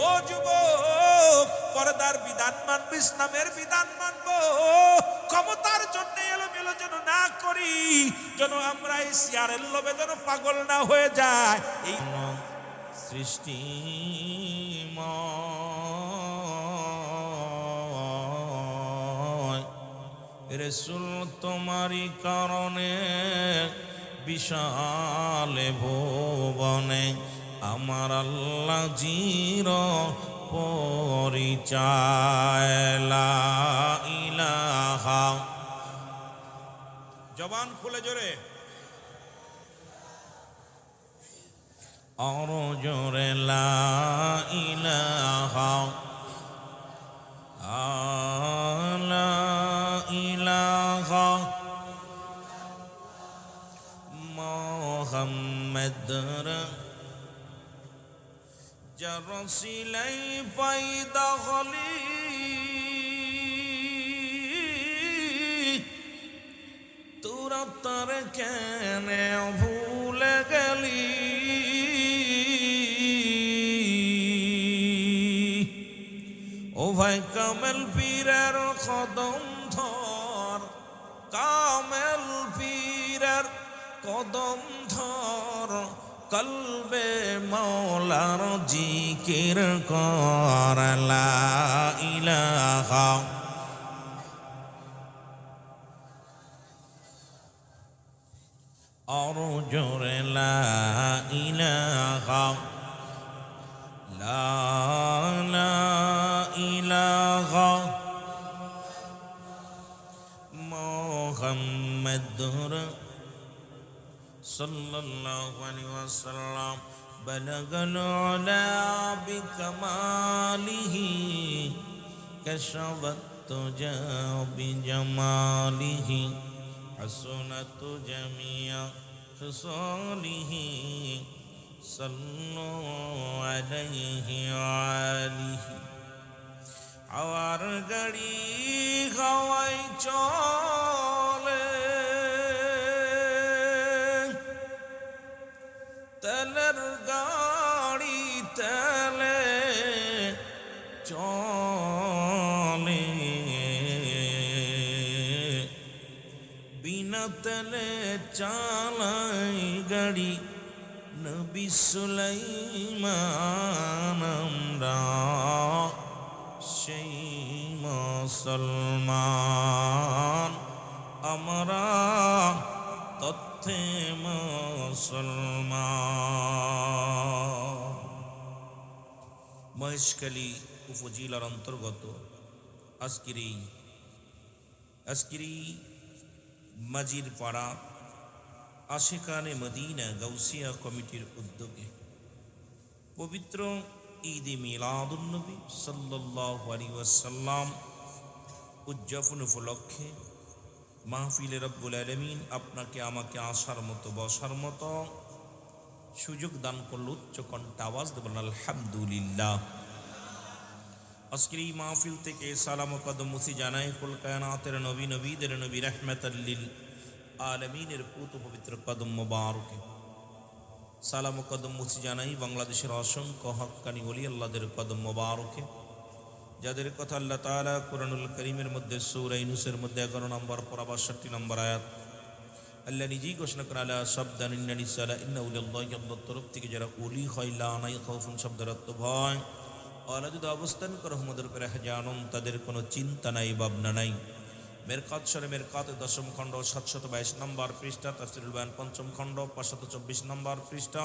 ও যুবক, পর্দার বিধান মানব, ইসলামের বিধান মানব, ক্ষমতার জন্য এলোমেলো যেন না করি, যেন আমরা এই চেয়ারের লোভে যেন পাগল না হয়ে যায়। এই সৃষ্টি রাসূল তোমারই কারণে বিশাল ভুবনে আমার আল্লাহ জির পরিচয়, লা ইলাহা। জবান খুলে জোরে, আর জোরে, লা ইলাহা, লা ইলাহা মুহাম্মাদুর জারসিলাই পয়দা হলি, তোরা তার কেন ভুলে গেলি, ও ভাই কামেল পীরের কদম ধর, কামেল পীরের কদম ধর, কলবে মৌলার জিকির কর, লা ইলাহা। আর জোরে, লা ইলাহা, লা ইলাহা মুহাম্মাদুর সাল্লাল্লাহু আলাইহি ওয়াসাল্লাম। বালাগাল উলা বিকামালিহি, কাশাফাত তুজা বিজামালিহি, হাসনাত জামিয়া খিসালিহি, সাল্লু আলাইহি আলিহি। আওয়ার গাড়ি হাওয়ায় চলে, তেলের গাড়ি তেলে চলে, বিনা তেলে চালাই গাড়ি নবী সুলাইমান। আমরা সেই মুসলমান, আমরা তথ্যে মুসলমান। মহেশখালী উপজেলার অন্তর্গত আজকের মাজির পাড়া আশিকানে মদিনা গাউসিয়া কমিটির উদ্যোগে পবিত্র ঈদ মিলাদুন নবী সাল্লাল্লাহু আলাইহি ওয়াসাল্লাম উদযাপন উপলক্ষে মাহফিলে রব্বুল আলামিন আপনাকে আমাকে আসার মতো বসার মতো সুযোগ দান করল। উচ্চ কণ্ঠে আওয়াজ দেবেন আলহামদুলিল্লাহ। আজকের এই মাহফিল থেকে সালাম ও কদম মুসি জানাই কুল কায়নাতের নবী, নবীদের নবী, রাহমাতাল লিল আলামিনের পুত পবিত্র কদম মোবারকে সালাম ও কদম মুসি জানাই বাংলাদেশের অসংখ্য হক্কানি ওলি আল্লাহদের কদম মোবারকে, যাদের কথা আল্লাহ তাআলা কুরআনুল কারীমের মধ্যে সূরা ইউনূসের মধ্যে 11 নম্বর পরা 62 নম্বর আয়াত আল্লাহ নিজেই ঘোষণা করেন আলা শাবদান ইন্নানি সালা ইন্না উলিল্লাহি আল্লাহর তরফ থেকে যারা ওলি হয় লা নাই খাউফুন শব্দের অর্থ ভয়, আল্লাহ যদি অবস্থান করে রহমতের উপরে জানুন তাদের কোনো চিন্তা নাই ভাবনা নাই। মেরকাত সরে মেরকাত 10ম খণ্ড 722 নম্বর পৃষ্ঠা, তাফসীরুল বায়ান 5ম খণ্ড 524 নম্বর পৃষ্ঠা।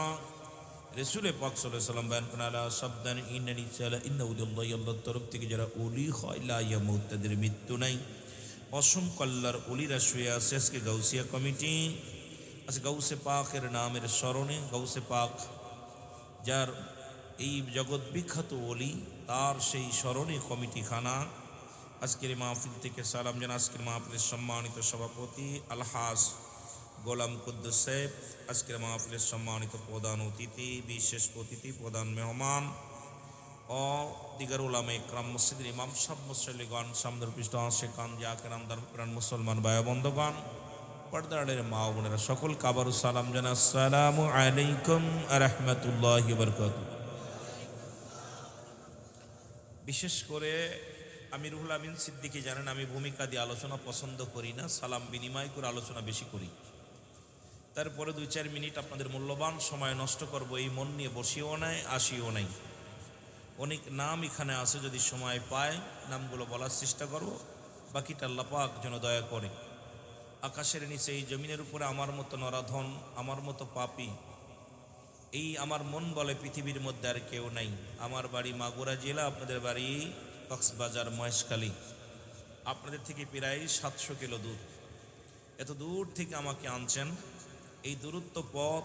রাসূল পাক সাল্লাল্লাহু আলাইহি ওয়াসাল্লাম বয়ান করেন আলা শাবদান ইন্নানি সালা ইন্না উলিল্লাহি আল্লাহর তরফ থেকে যারা ওলি হয় লা ইয়ামুত তাদের মৃত্যু নাই। অসংখ্য আল্লাহর ওলিরা শুয়ে আছে আজকে গাউসিয়া কমিটি, আজকে গাউসে পাকের নামের স্মরণে, গাউসে পাক যার এই জগৎ বিখ্যাত ওলি তার সেই স্মরণে কমিটি খানা আজকের মাহফিল থেকে সালাম জানা আজকের মাহফিলের সম্মানিত সভাপতি আলহাজ গোলাম কুদ্দুস সাহেব, আজকের মাহফিলের সম্মানিত প্রধান অতিথি, বিশেষ অতিথি, প্রধান মেহমান ও দিগার উলামা ইকরাম, মসজিদের ইমাম সাহেব, মুসল্লিগণ, সামনের পৃষ্ঠ আশিকান জাকিরান দারপ্রাণ মুসলমান ভাই বন্ধুগণ, পর্দারের মা ও বোনেরা সকলকে আবারও সালাম জানা আসসালামু আলাইকুম ওয়া রাহমাতুল্লাহি ওয়া বারাকাতুহু। বিশেষ করে আমি রুহুল আমিন সিদ্দিকী জানেন আমি ভূমিকা দিয়ে আলোচনা পছন্দ করি না, সালাম বিনিময় করে আলোচনা বেশি করি। তারপরে 2-4 মিনিট আপনাদের মূল্যবান সময় নষ্ট করব এই মন নিয়ে বসিও নাই আসিও নাই। অনেক নাম এখানে আছে, যদি সময় পায় নামগুলো বলার চেষ্টা করব, বাকিটা আল্লাহ পাক যেন দয়া করে। আকাশের নিচে এই জমিনের উপরে আমার মতো নরাধন, আমার মতো পাপী, এই আমার মন বলে পৃথিবীর মধ্যে আর কেউ নাই। আমার বাড়ি মাগুরা জেলা, আপনাদের বাড়ি কক্সবাজার মহেশখালী, আপনাদের থেকে প্রায় 700 কিলো দূর। এত দূর থেকে আমাকে আনছেন, এই দূরত্ব পথ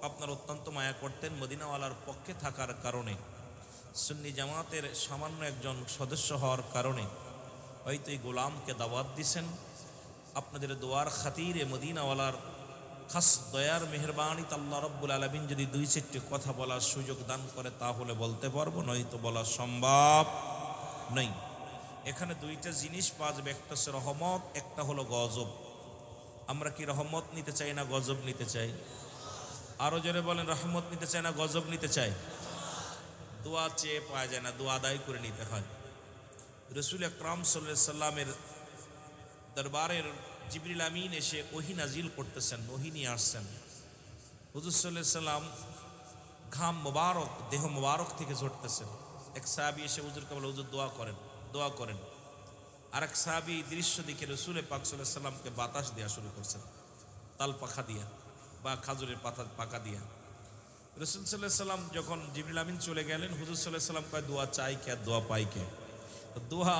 আপনার অত্যন্ত মায়া করতেন মদিনাওয়ালার পক্ষে থাকার কারণে, সুন্নি জামাতের সামান্য একজন সদস্য হওয়ার কারণে হয়তো এই গোলামকে দাওয়াত দিছেন। আপনাদের দোয়ার খাতিরে মদিনাওয়ালার খাস দয়ার মেহরবানিত আল্লাহ রব্বুল আলামিন যদি 2-4টি কথা বলার সুযোগ দান করে তাহলে বলতে পারবো, নয়তো বলা সম্ভব নেই। এখানে 2টা জিনিস পাওয়া যাবে, একটা হচ্ছে রহমত, একটা হলো গজব। আমরা কি রহমত নিতে চাই না গজব নিতে চাই? আরো জোরে বলেন, রহমত নিতে চাই না গজব নিতে চাই? দোয়া চেয়ে পাওয়া যায় না, দোয়া আদায় করে নিতে হয়। রাসূল আকরাম সাল্লাল্লাহু আলাইহি সাল্লামের দরবারের জিবরিল আমিন এসে ওহী নাজিল করতেছেন, ওহী নিয়ে আসছেন। হুজুর সাল্লাল্লাহু আলাইহি সাল্লাম ঘাম মোবারক দেহ মোবারক থেকে ঝরতেছেন। এক সাহাবী এসে হুজুরকে বলে হুজুর দোয়া করেন, দোয়া করেন। আর এক সাহাবী দৃশ্য দেখে রাসূল পাক সাল্লাল্লাহু আলাইহি সাল্লামকে বাতাস দেওয়া শুরু করছেন, তাল পাখা দিয়া বা খাজুরের পাকা দিয়া। রাসূল সাল্লাল্লাহু আলাইহি সাল্লাম যখন জিবরিল আমিন চলে গেলেন, হুজুর সাল্লাল্লাহু আলাইহি সাল্লাম কয় দোয়া চাই কে আর দোয়া পাই কে? দোয়া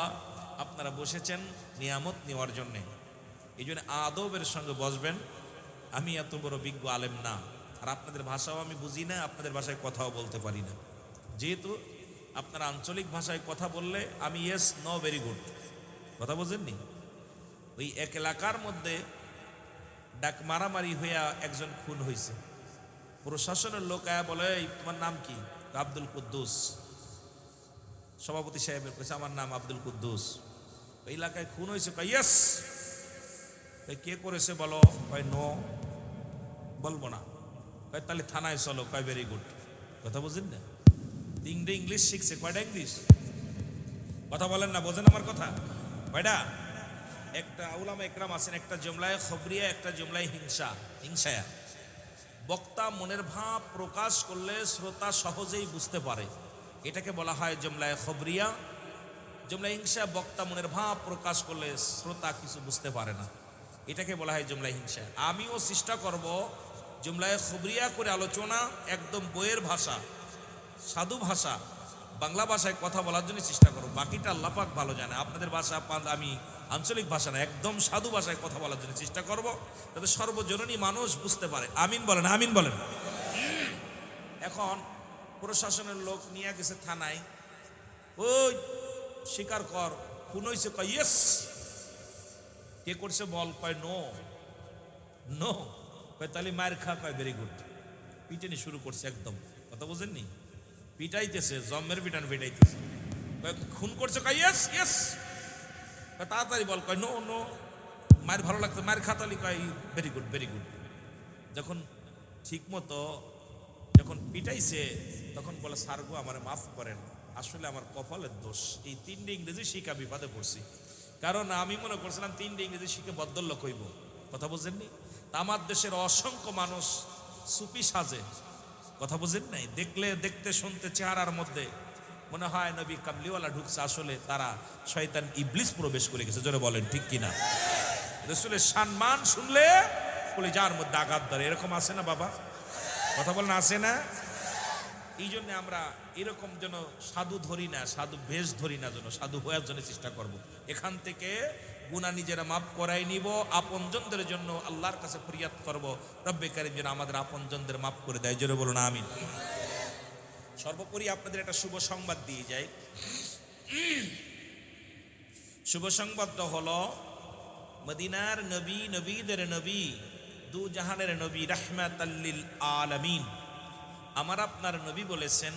আপনারা বসেছেন নিয়ামত নেওয়ার জন্যে, এই জন্য আদবের সঙ্গে বসবেন। আমি এত বড় বিজ্ঞ আলেম না, আর আপনাদের ভাষাও আমি বুঝি না, আপনাদের ভাষায় কথাও বলতে পারি না। যেহেতু আপনারা আঞ্চলিক ভাষায় কথা বললে আমি ইয়েস নো ভেরি গুড, কথা বোঝেননি? ওই এক এলাকার মধ্যে ডাক মারামারি হইয়া একজন খুন হয়েছে। প্রশাসনের লোক আয়া বলে তোমার নাম কি? আব্দুল কুদ্দুস। সভাপতি সাহেবের কাছে আমার নাম আব্দুল কুদ্দুস। ওই এলাকায় খুন হয়েছে, কয় ইয়েস। কে করেছে বলো? কয় নো, বলবো না। কয় তাহলে থানায় চলো। কয় ভেরি গুড। কথা বুঝেন না? ইংলিশ শিখছে। কয়টা ইংলিশ? কথা বলেন না, বোঝেন আমার কথা? কয়টা? একটা উলামা ইকরাম আছেন, একটা জুমলায় খবরিয়া, একটা জুমলায় হিংসায়া। বক্তা মনের ভাব প্রকাশ করলে শ্রোতা সহজেই বুঝতে পারে, এটাকে বলা হয় জুমলায় খবরিয়া। জুমলায় হিংসা, বক্তা মনের ভাব প্রকাশ করলে শ্রোতা কিছু বুঝতে পারে না, এটাকে বলা হয় জুমলায় হিংসা। আমিও চেষ্টা করব জুমলায় খবরিয়া করে আলোচনা, একদম বইয়ের ভাষা, সাধু ভাষা, বাংলা ভাষায় কথা বলার জন্য চেষ্টা করব। বাকিটা আল্লাহ পাক ভালো জানে। আপনাদের ভাষা আমি আঞ্চলিক ভাষা না, একদম সাধু ভাষায় কথা বলার জন্য চেষ্টা করব, যাতে সর্বজনীন মানুষ বুঝতে পারে। আমিন বলেন, আমিন বলেন। এখন প্রশাসনের লোক নিয়ে গেছে থানায়, ওই স্বীকার কর খুন হয়েছে, কয় ইয়েস। কে করছে বল, কয় নো নো। কয় তাহলে মায়ের খা, কয় ভেরি গুড। পিটানি শুরু করছে একদম, কথা বুঝেননি? পিটাইতেছে, জম্মের পিটান পিটাইতেছে। কয় খুন করছে, কয় ইয়েস ইয়েস। কয় তাড়াতাড়ি বল, কয় নো নো। মায়ের ভালো লাগছে, মায়ের খা, তাহলে কয় ভেরি গুড ভেরি গুড। যখন ঠিক মতো যখন পিটাইছে তখন বলে, স্যার গো আমারে মাফ করেন, আসলে আমার কপালের দোষ, এই 3টে ইংরেজি শিখা বিপদে পড়ছি। কারণ আমি মনে করছিলাম 3টে ইংরেজি শিখে ভদ্রলোক হইব, কথা বুঝেননি? তা আমার দেশের অসংখ্য মানুষ সুপি সাজে, কথা বুঝেন নাই? দেখলে দেখতে শুনতে চেহারার মধ্যে মনে হয় নবী কামলিওয়ালা ঢুকছে, আসলে তারা শয়তান ইবলিস প্রবেশ করে গেছে। জোরে বলেন ঠিক কিনা? রাসূলের সম্মান শুনলে কলিজার মধ্যে আঘাত ধরে, এরকম আছে না বাবা? কথা বলেন, আছে না? এই জন্য আমরা এরকম যেন সাধু ধরি না, সাধু বেশ ধরি না, যেন সাধু হওয়ার জন্য চেষ্টা করব। এখান থেকে গুনাহ নিজেরা মাফ করাই নিব, আপনজনদের জন্য আল্লাহর কাছে ফরিয়াদ করব, রব্বে কারীম যেন আমাদের আপনজনদের মাফ করে দেয়। জোরে বলুন আমিন। সর্বোপরি আপনাদের একটা শুভ সংবাদ দিয়ে যাই। শুভ সংবাদটা হলো, মদিনার নবী, নবীদের নবী, দু জাহানের নবী, রাহমাতাল লিল আলামিন, আমার আপনার নবী বলেছেন,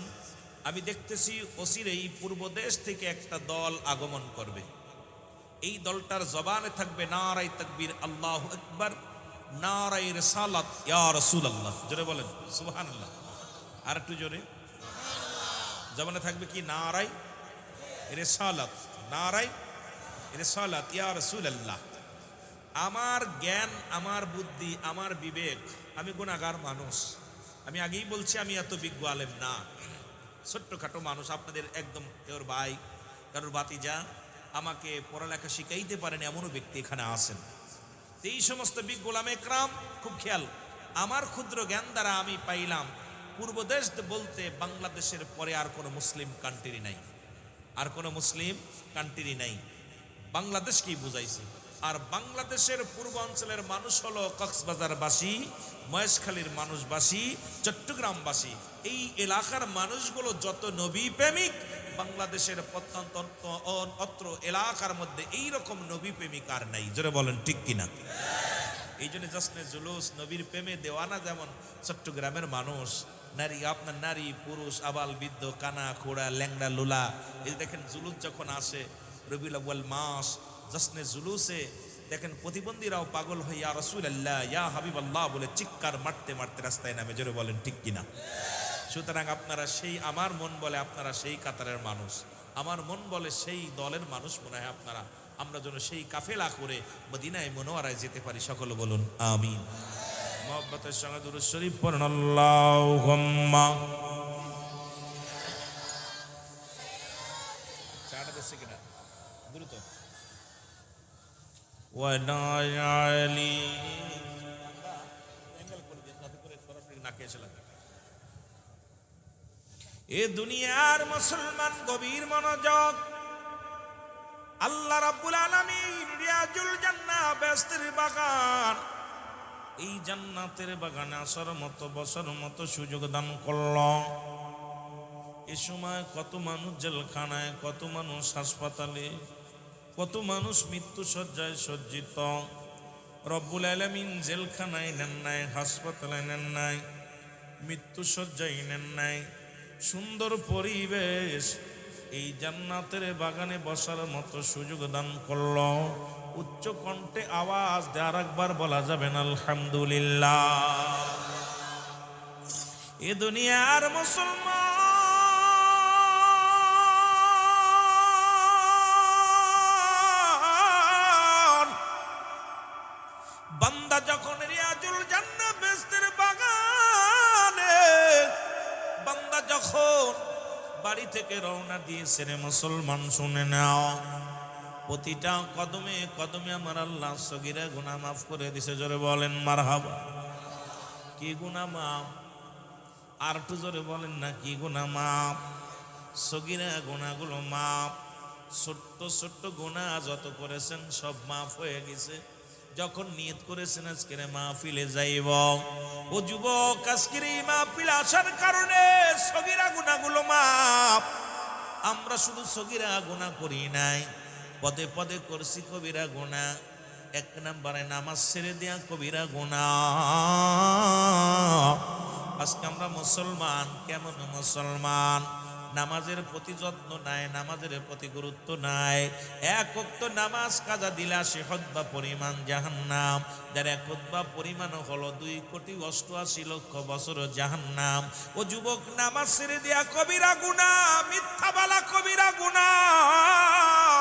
আমি দেখতেছি অচিরেই পূর্ব দেশ থেকে একটা দল আগমন করবে। এই দলটার জবানে থাকবে নারায়ে তাকবীর, আল্লাহু আকবার, নারায়ে রিসালাত, ইয়া রাসূলুল্লাহ। জোরে বলেন সুবহানাল্লাহ। আর একটু জোরে। জবানে থাকবে কি? নারায়ে রিসালাত, নারায়ে রিসালাত, ইয়া রাসূলুল্লাহ। আমার জ্ঞান, আমার বুদ্ধি, আমার বিবেক, আমি গুনাহগার মানুষ, আমি আগেই বলছি আমি এত বিজ্ঞ আলেম না, ছোট্টখাটো মানুষ, আপনাদের একদম কেউর ভাই, কারোর ভাতিজা, আমাকে পড়ালেখা শিখাইতে পারেন এমনও ব্যক্তি এখানে আছেন। এই সমস্ত বিজ্ঞ উলামা ইকরাম খুব খেয়াল, আমার ক্ষুদ্র জ্ঞান দ্বারা আমি পাইলাম পূর্ব দেশ বলতে বাংলাদেশের পরে আর কোনো মুসলিম কান্ট্রি নাই, আর কোনো মুসলিম কান্ট্রি নাই, বাংলাদেশকেই বুঝাইছে। আর বাংলাদেশের পূর্ব অঞ্চলের মানুষ হলো কক্সবাজারবাসী, মহেশখালীর মানুষবাসী, চট্টগ্রামবাসী। এই এলাকার মানুষগুলো যত নবী প্রেমিক, বাংলাদেশের প্রত্যন্ত অত্র এলাকার মধ্যে এইরকম নবী প্রেমিক আর নাই। জোরে বলেন ঠিক কিনা? এই জন্য জশ্নে জুলুস, নবীর প্রেমে দেওয়ানা যেমন চট্টগ্রামের মানুষ, নারী, আপনার নারী পুরুষ, আবাল বৃদ্ধ, কানা খোড়া, ল্যাংড়া লুলা, এই দেখেন জুলুস যখন আসে রবিউল আউয়াল মাস, জশ্নে জুলুসে দেখেন প্রতিবন্ধীরাও পাগল হয়ে ইয়া রাসূলুল্লাহ, ইয়া হাবিবাল্লাহ বলে চিৎকার মারতে মারতে রাস্তায় নামে। জোরে বলেন ঠিক কিনা? সুতরাং আপনারা সেই, আমার মন বলে আপনারা সেই কাতারের মানুষ, আমার মন বলে সেই দলের মানুষ মনে হয় আপনারা। আমরা যেন সেই কাফেলা করে মদিনায়ে মুনাওয়ারায় যেতে পারি। সকলে বলুন আমিন। মুহাব্বতের সঙ্গে দুরূদ শরীফ পড়ুন, আল্লাহুম্মা। চাটা দেশে কিনা দ্রুত। এ দুনিয়ার মুসলমান গভীর মনোযোগ, আল্লাহ রাব্বুল আলামিন রিয়াজুল জান্নাহ, বেহেশতের বাগান, এই জান্নাতের বাগানে আসার মতো, বসার মতো সুযোগ দান করল। এ সময় কত মানুষ জেলখানায়, কত মানুষ হাসপাতালে, কত মানুষ মৃত্যু শয্যায় সজ্জিত। রব্বুল আলামিন জেলখানায় নেন নাই, হাসপাতালে নেন নাই, মৃত্যু শয্যায় নেন নাই, সুন্দর পরিবেশ, এই জান্নাতের বাগানে বসার মতো সুযোগ দান করল। উচ্চ কণ্ঠে আওয়াজ দিয়ে আরেকবার বলা যাবেন আলহামদুলিল্লাহ। এ দুনিয়ার মুসলমান বান্দা যখন রিয়াজুল জান্নাহ, বেহেশতের বাগানে বান্দা যখন বাড়ি থেকে রওনা দিয়েছে, রে মুসলমান শুনে নাও, প্রতিটা কদমে কদমে আমার আল্লাহ সগীরা গুনাহ মাফ করে দিছে। জোরে বলেন মারহাবা। কি গুনাহ মাফ? আর একটু জোরে বলেন না, কি গুনাহ মাফ? সগীরা গুনাহগুলো মাফ, ছোট্ট ছোট্ট গুনাহ যত করেছেন সব মাফ হয়ে গেছে। যখন নিয়ত করেছেন আজকের মাহফিলে যাইব, ও যুবক আজকের এই মাহফিলে আসার কারণে সগীরা গুনাহগুলো মাফ। আমরা শুধু সগীরা গুনাহ করি নাই, পদে পদে করছি কবিরা গুনাহ। এক নম্বরে নামাজ ছেড়ে দেয়া কবিরা গুনাহ। আজকে আমরা মুসলমান, কেমন মুসলমান? নামাজের প্রতি যত্ন নাই, নামাজের প্রতি গুরুত্ব নাই। এক ওয়াক্ত নামাজ কাজা দিলা সে খুতবা পরিমাণ জাহান্নাম, যার এক খুতবা পরিমাণ হলো 2,88,00,000 বছর জাহান্নাম। ও যুবক, নামাজ ছেড়ে দেয়া কবিরা গুনাহ, মিথ্যা বলা কবিরা গুনাহ।